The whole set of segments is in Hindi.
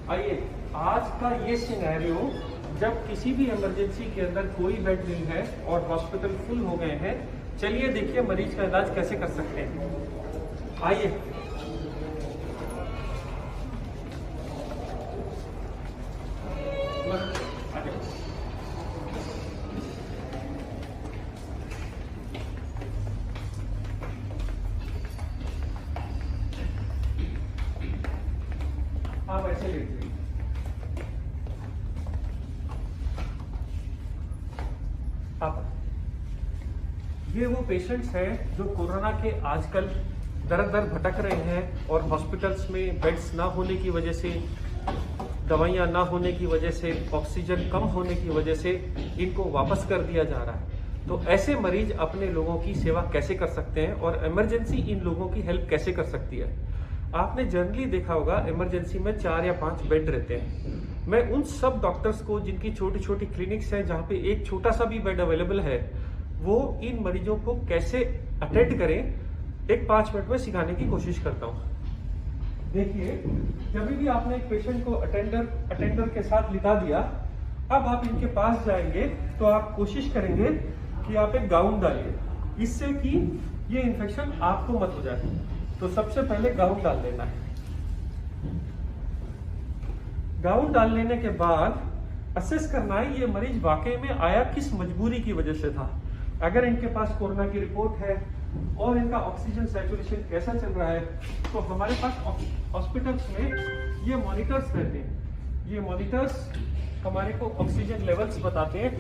आइए, आज का ये सिनेरियो, जब किसी भी इमरजेंसी के अंदर कोई बेड नहीं है और हॉस्पिटल फुल हो गए हैं, चलिए देखिए मरीज का इलाज कैसे कर सकते हैं। आइए, आप ऐसे लेट जाइए। आप ये वो पेशेंट्स हैं जो कोरोना के आजकल दर दर भटक रहे हैं और हॉस्पिटल्स में बेड्स ना होने की वजह से, दवाइयाँ ना होने की वजह से, ऑक्सीजन कम होने की वजह से इनको वापस कर दिया जा रहा है। तो ऐसे मरीज अपने लोगों की सेवा कैसे कर सकते हैं और इमरजेंसी इन लोगों की हेल्प कैसे कर सकती है। आपने जनरली देखा होगा इमरजेंसी में 4 या 5 बेड रहते हैं। मैं उन सब डॉक्टर्स को जिनकी छोटी छोटी क्लिनिक्स हैं जहाँ पे एक छोटा सा भी बेड अवेलेबल है, वो इन मरीजों को कैसे अटेंड करें एक 5 मिनट में सिखाने की कोशिश करता हूँ। देखिए, जब भी आपने एक पेशेंट को अटेंडर के साथ लिटा दिया, अब आप इनके पास जाएंगे तो आप कोशिश करेंगे कि आप एक गाउन डालिए, इससे कि ये इन्फेक्शन आपको मत हो जाए। तो सबसे पहले गाउन डाल लेना है। गाउन डाल लेने के बाद असेस करना है ये मरीज वाकई में आया किस मजबूरी की वजह से था। अगर इनके पास कोरोना की रिपोर्ट है और इनका ऑक्सीजन सैचुरेशन कैसा चल रहा है, तो हमारे पास हॉस्पिटल्स में ये मॉनिटर्स रहते हैं। ये मॉनिटर्स हमारे को ऑक्सीजन लेवल्स बताते हैं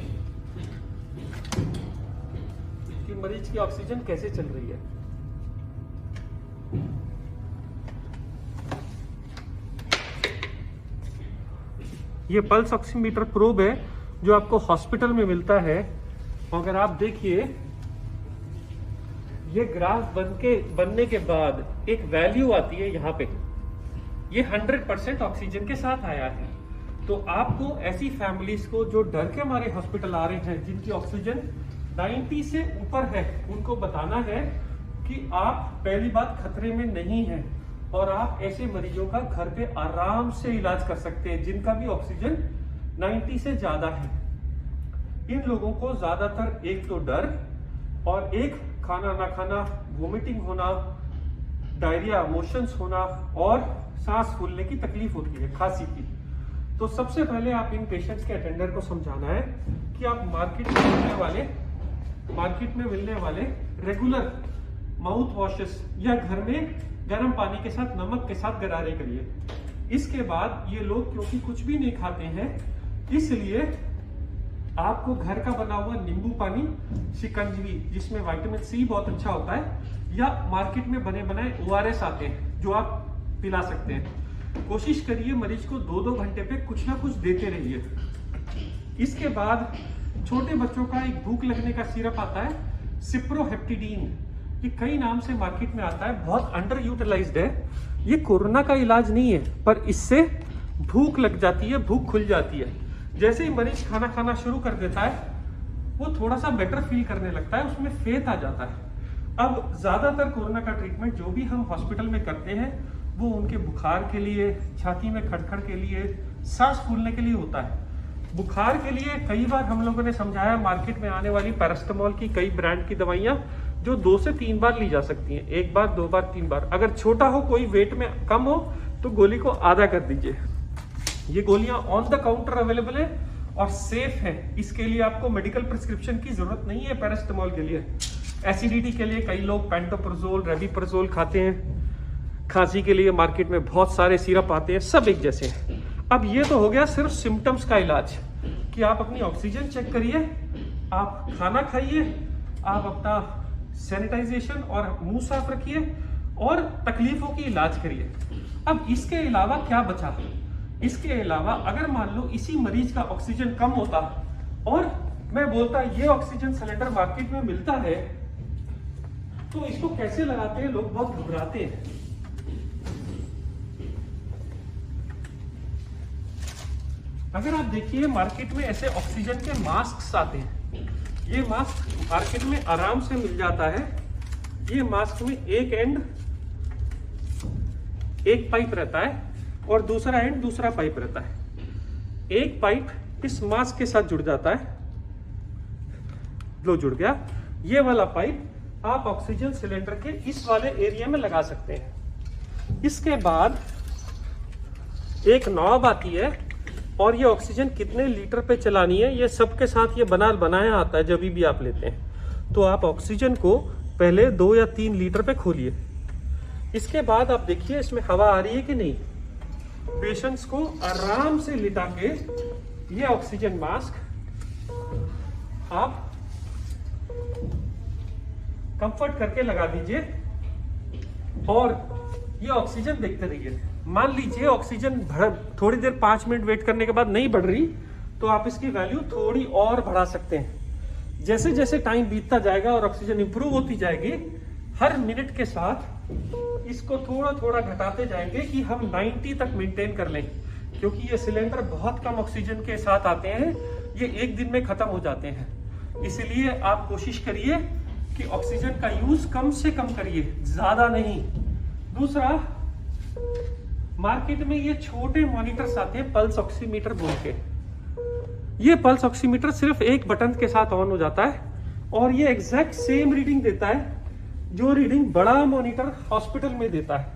कि मरीज की ऑक्सीजन कैसे चल रही है। ये पल्स ऑक्सीमीटर प्रोब है जो आपको हॉस्पिटल में मिलता है। अगर आप देखिए, ये ग्राफ बनने के बाद एक वैल्यू आती है यहाँ पे, ये 100% ऑक्सीजन के साथ आया है। तो आपको ऐसी फैमिलीज को जो डर के मारे हॉस्पिटल आ रहे हैं, जिनकी ऑक्सीजन 90 से ऊपर है, उनको बताना है कि आप पहली बात खतरे में नहीं हैं और आप ऐसे मरीजों का घर पे आराम से इलाज कर सकते हैं जिनका भी ऑक्सीजन 90 से ज्यादा है। इन लोगों को ज्यादातर एक तो डर और एक खाना ना खाना, वोमिटिंग होना, डायरिया, मोशंस होना और सांस फूलने की तकलीफ होती है, खांसी की। तो सबसे पहले आप इन पेशेंट्स के अटेंडर को समझाना है कि आप मार्केट में मिलने वाले रेगुलर माउथ वॉशेस या घर में गर्म पानी के साथ नमक के साथ गरारे करिए। इसके बाद ये लोग क्योंकि कुछ भी नहीं खाते हैं, इसलिए आपको घर का बना हुआ नींबू पानी, शिकंजवी जिसमें विटामिन सी बहुत अच्छा होता है, या मार्केट में बने बनाए ORS आते हैं जो आप पिला सकते हैं। कोशिश करिए मरीज को 2-2 घंटे पे कुछ ना कुछ देते रहिए। इसके बाद छोटे बच्चों का एक भूख लगने का सिरप आता है, सिप्रोहेप्टिडीन। ये कई नाम से मार्केट में आता है, बहुत अंडर यूटिलाइज्ड है। ये कोरोना का इलाज नहीं है, पर इससे भूख लग जाती है, भूख खुल जाती है। जैसे ही मरीज खाना खाना शुरू कर देता है, वो थोड़ा सा बेटर फील करने लगता है, उसमें फेथ आ जाता है। अब ज्यादातर कोरोना का ट्रीटमेंट जो भी हम हॉस्पिटल में करते हैं, वो उनके बुखार के लिए, छाती में खड़खड़ के लिए, सांस फूलने के लिए होता है। बुखार के लिए कई बार हम लोगों ने समझाया, मार्केट में आने वाली पैरास्टामोल की कई ब्रांड की दवाइयां जो 2 से 3 बार ली जा सकती हैं, 1 बार, 2 बार, 3 बार। अगर छोटा हो, कोई वेट में कम हो, तो गोली को आधा कर दीजिए। ये गोलियां ऑन द काउंटर अवेलेबल है और सेफ है। इसके लिए आपको मेडिकल प्रिस्क्रिप्शन की जरूरत नहीं है। पैरास्टामोल के लिए, एसिडिटी के लिए कई लोग पेंटोप्रोजोल, रेबिप्रोजोल खाते हैं। खांसी के लिए मार्केट में बहुत सारे सिरप आते हैं, सब एक जैसे हैं। अब ये तो हो गया सिर्फ सिम्टम्स का इलाज कि आप अपनी ऑक्सीजन चेक करिए, आप खाना खाइए, आप अपना सैनिटाइजेशन और मुंह साफ रखिए और तकलीफों की इलाज करिए। अब इसके अलावा क्या बचा? इसके अलावा अगर मान लो इसी मरीज का ऑक्सीजन कम होता और मैं बोलता ये ऑक्सीजन सिलेंडर मार्केट में मिलता है, तो इसको कैसे लगाते हैं लोग, बहुत घबराते हैं। अगर आप देखिए, मार्केट में ऐसे ऑक्सीजन के मास्क आते हैं। ये मास्क मार्केट में आराम से मिल जाता है। ये मास्क में एक एंड एक पाइप रहता है और दूसरा एंड दूसरा पाइप रहता है। एक पाइप इस मास्क के साथ जुड़ जाता है, लो जुड़ गया। ये वाला पाइप आप ऑक्सीजन सिलेंडर के इस वाले एरिया में लगा सकते हैं। इसके बाद एक नॉब आती है और ये ऑक्सीजन कितने लीटर पे चलानी है ये सबके साथ ये बनाया आता है। जब भी आप लेते हैं तो आप ऑक्सीजन को पहले 2 या 3 लीटर पे खोलिए। इसके बाद आप देखिए इसमें हवा आ रही है कि नहीं। पेशेंट्स को आराम से लिटा के ये ऑक्सीजन मास्क आप कंफर्ट करके लगा दीजिए और ये ऑक्सीजन देखते रहिए। मान लीजिए ऑक्सीजन थोड़ी देर 5 मिनट वेट करने के बाद नहीं बढ़ रही तो आप इसकी वैल्यू थोड़ी और बढ़ा सकते हैं। जैसे जैसे टाइम बीतता जाएगा और ऑक्सीजन इंप्रूव होती जाएगी, हर मिनट के साथ इसको थोड़ा थोड़ा घटाते जाएंगे कि हम 90 तक मेंटेन कर लें। क्योंकि ये सिलेंडर बहुत कम ऑक्सीजन के साथ आते हैं, ये एक दिन में खत्म हो जाते हैं। इसलिए आप कोशिश करिए कि ऑक्सीजन का यूज कम से कम करिए, ज्यादा नहीं। दूसरा, मार्केट में ये छोटे मॉनिटर्स आते हैं पल्स ऑक्सीमीटर बोल के। ये पल्स ऑक्सीमीटर सिर्फ एक बटन के साथ ऑन हो जाता है और ये एग्जैक्ट सेम रीडिंग देता है जो रीडिंग बड़ा मॉनिटर हॉस्पिटल में देता है।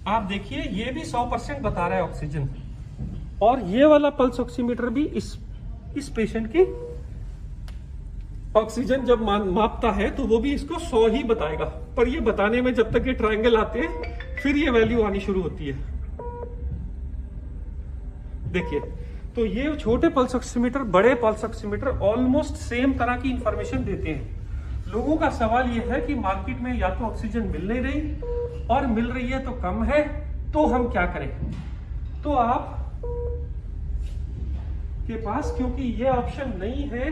आप देखिए ये भी 100% बता रहा है ऑक्सीजन, और ये वाला पल्स ऑक्सीमीटर भी इस पेशेंट की ऑक्सीजन जब मापता है तो वो भी इसको 100 ही बताएगा। पर ये बताने में जब तक ये ट्रायंगल आते हैं फिर ये वैल्यू आनी शुरू होती है। देखिए, तो ये छोटे पल्स ऑक्सीमीटर, बड़े पल्स ऑक्सीमीटर ऑलमोस्ट सेम तरह की इंफॉर्मेशन देते हैं। लोगों का सवाल ये है कि मार्केट में या तो ऑक्सीजन मिल नहीं रही और मिल रही है तो कम है, तो हम क्या करें। तो आप के पास क्योंकि ये ऑप्शन नहीं है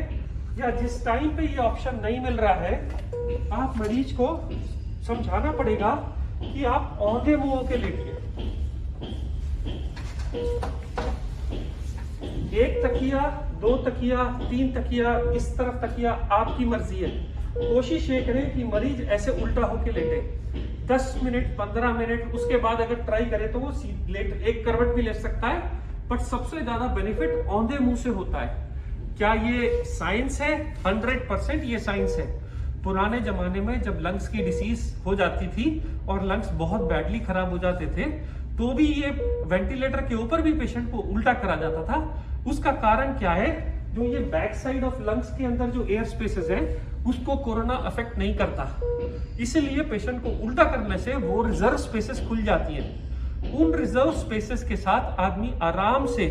या जिस टाइम पे ये ऑप्शन नहीं मिल रहा है, आप मरीज को समझाना पड़ेगा कि आप औंधे मुंह होके लेटिए। 1 तकिया, 2 तकिया, 3 तकिया, इस तरफ तकिया आपकी मर्जी है। कोशिश ये करें कि मरीज ऐसे उल्टा होके लेटे 10 मिनट 15 मिनट। उसके बाद अगर ट्राई करे तो वो लेट एक करवट भी ले सकता है, बट सबसे ज्यादा बेनिफिट औंधे मुंह से होता है। क्या ये साइंस है? 100% ये साइंस है। पुराने जमाने में जब लंग्स की डिसीज हो जाती थी और लंग्स बहुत बैडली खराब हो जाते थे तो भी ये वेंटिलेटर के ऊपर भी पेशेंट को उल्टा करा जाता था। उसका कारण क्या है? जो ये बैक साइड ऑफ लंग्स के अंदर जो एयर स्पेसेस है उसको कोरोना अफेक्ट नहीं करता, इसलिए पेशेंट को उल्टा करने से वो रिजर्व स्पेसेस खुल जाती है। उन रिजर्व स्पेसेस के साथ आदमी आराम से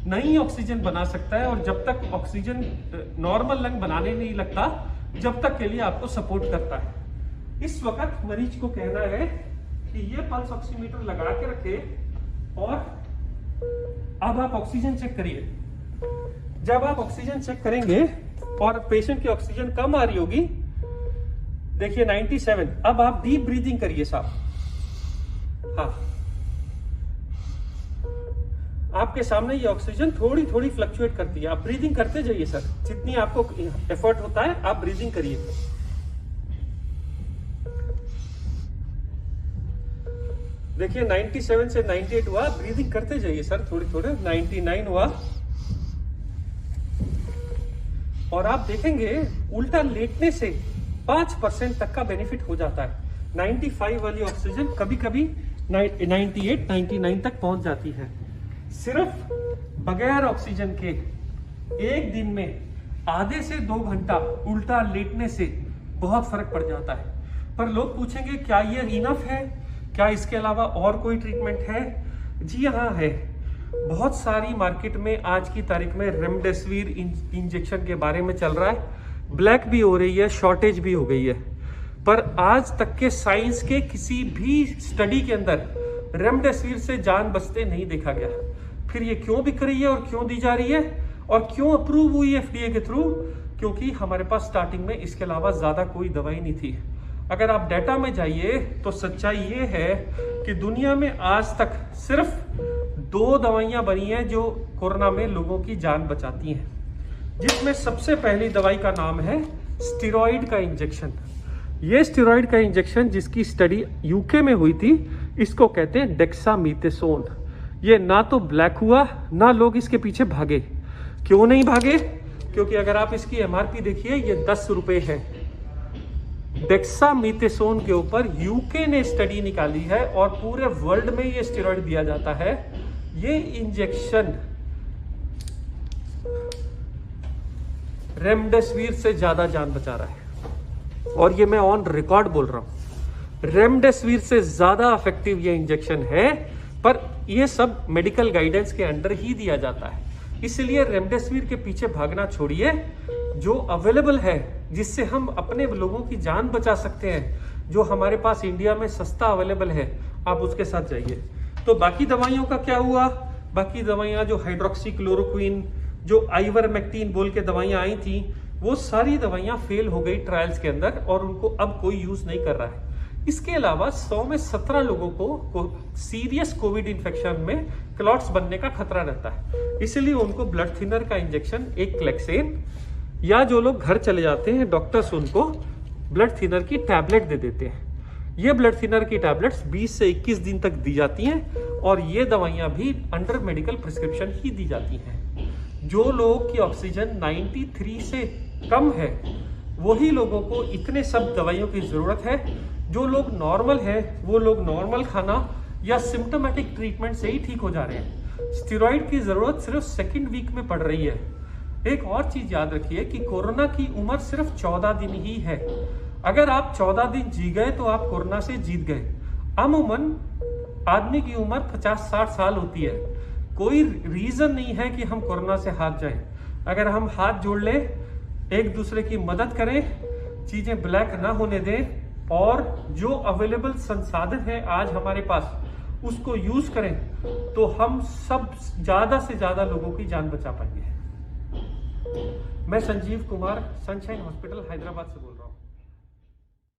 नई ऑक्सीजन बना सकता है और जब तक ऑक्सीजन नॉर्मल लंग बनाने नहीं लगता जब तक के लिए आपको सपोर्ट करता है। इस वक्त मरीज को कहना है कि ये पल्स ऑक्सीमीटर लगा के रखे और अब आप ऑक्सीजन चेक करिए। जब आप ऑक्सीजन चेक करेंगे और पेशेंट की ऑक्सीजन कम आ रही होगी, देखिए 97, अब आप डीप ब्रीदिंग करिए साहब। हाँ, आपके सामने ये ऑक्सीजन थोड़ी थोड़ी फ्लक्चुएट करती है, आप ब्रीदिंग करते जाइए सर। जितनी आपको एफर्ट होता है आप ब्रीदिंग करिए। देखिए 97 से 98 हुआ, ब्रीदिंग करते जाइए सर थोड़ी थोड़े। 99 हुआ और आप देखेंगे उल्टा लेटने से 5% तक का बेनिफिट हो जाता है। 95 वाली ऑक्सीजन कभी कभी 98, 99 तक पहुंच जाती है। सिर्फ बगैर ऑक्सीजन के एक दिन में आधे से 2 घंटा उल्टा लेटने से बहुत फर्क पड़ जाता है। पर लोग पूछेंगे क्या ये इनफ है, क्या इसके अलावा और कोई ट्रीटमेंट है? जी हाँ है। बहुत सारी मार्केट में आज की तारीख में रेमडेसिविर इंजेक्शन के बारे में चल रहा है, ब्लैक भी हो रही है, शॉर्टेज भी हो गई है। पर आज तक के साइंस के किसी भी स्टडी के अंदर रेमडेसिविर से जान बचते नहीं देखा गया। फिर ये क्यों बिक रही है और क्यों दी जा रही है और क्यों अप्रूव हुई है FDA के थ्रू? क्योंकि हमारे पास स्टार्टिंग में इसके अलावा ज्यादा कोई दवाई नहीं थी। अगर आप डाटा में जाइए तो सच्चाई ये है कि दुनिया में आज तक सिर्फ 2 दवाइयां बनी हैं जो कोरोना में लोगों की जान बचाती हैं, जिसमें सबसे पहली दवाई का नाम है स्टेरॉइड का इंजेक्शन। ये स्टेरॉइड का इंजेक्शन जिसकी स्टडी यूके में हुई थी, इसको कहते हैं डेक्सामीथासोन। ये ना तो ब्लैक हुआ, ना लोग इसके पीछे भागे। क्यों नहीं भागे? क्योंकि अगर आप इसकी एमआरपी देखिए, ये 10 रुपए है। डेक्सामीथासोन के ऊपर यूके ने स्टडी निकाली है और पूरे वर्ल्ड में ये स्टेरॉइड दिया जाता है। ये इंजेक्शन रेमडेसिविर से ज्यादा जान बचा रहा है, और ये मैं ऑन रिकॉर्ड बोल रहा हूं। रेमडेसिविर से ज्यादा इफेक्टिव ये इंजेक्शन है, पर ये सब मेडिकल गाइडेंस के अंडर ही दिया जाता है। इसलिए रेमडेसिविर के पीछे भागना छोड़िए। जो अवेलेबल है, जिससे हम अपने लोगों की जान बचा सकते हैं, जो हमारे पास इंडिया में सस्ता अवेलेबल है, आप उसके साथ जाइए। तो बाकी दवाइयों का क्या हुआ? बाकी दवाइयां जो हाइड्रोक्सी क्लोरोक्विन, जो आइवरमेक्टिन बोल के दवाइयां आई थी, वो सारी दवाइयां फेल हो गई ट्रायल्स के अंदर और उनको अब कोई यूज नहीं कर रहा है। इसके अलावा 100 में 17 लोगों को सीरियस कोविड इन्फेक्शन में क्लॉट्स बनने का खतरा रहता है। इसलिए उनको ब्लड थिनर का इंजेक्शन, एक क्लेक्सेन, या जो लोग घर चले जाते हैं, डॉक्टर्स उनको ब्लड थिनर की टैबलेट दे देते हैं। ये ब्लड थिनर की टैबलेट्स 20 से 21 दिन तक दी जाती हैं और ये दवाइयां भी अंडर मेडिकल प्रिस्क्रिप्शन ही दी जाती हैं। जो लोग की ऑक्सीजन 93 से कम है, वही लोगों को इतने सब दवाइयों की जरूरत है। जो लोग नॉर्मल है, वो लोग नॉर्मल खाना या सिम्टोमेटिक ट्रीटमेंट से ही ठीक हो जा रहे हैं। स्टेरॉइड की जरूरत सिर्फ सेकेंड वीक में पड़ रही है। एक और चीज याद रखिए कि कोरोना की उम्र सिर्फ 14 दिन ही है। अगर आप 14 दिन जी गए तो आप कोरोना से जीत गए। अमूमन आदमी की उम्र 50-60 साल होती है। कोई रीजन नहीं है कि हम कोरोना से हाथ जाएं। अगर हम हाथ जोड़ लें, एक दूसरे की मदद करें, चीजें ब्लैक ना होने दें, और जो अवेलेबल संसाधन है आज हमारे पास, उसको यूज करें, तो हम सब ज्यादा से ज्यादा लोगों की जान बचा पाएंगे। मैं संजीव कुमार, सनशाइन हॉस्पिटल हैदराबाद से बोल रहा हूँ।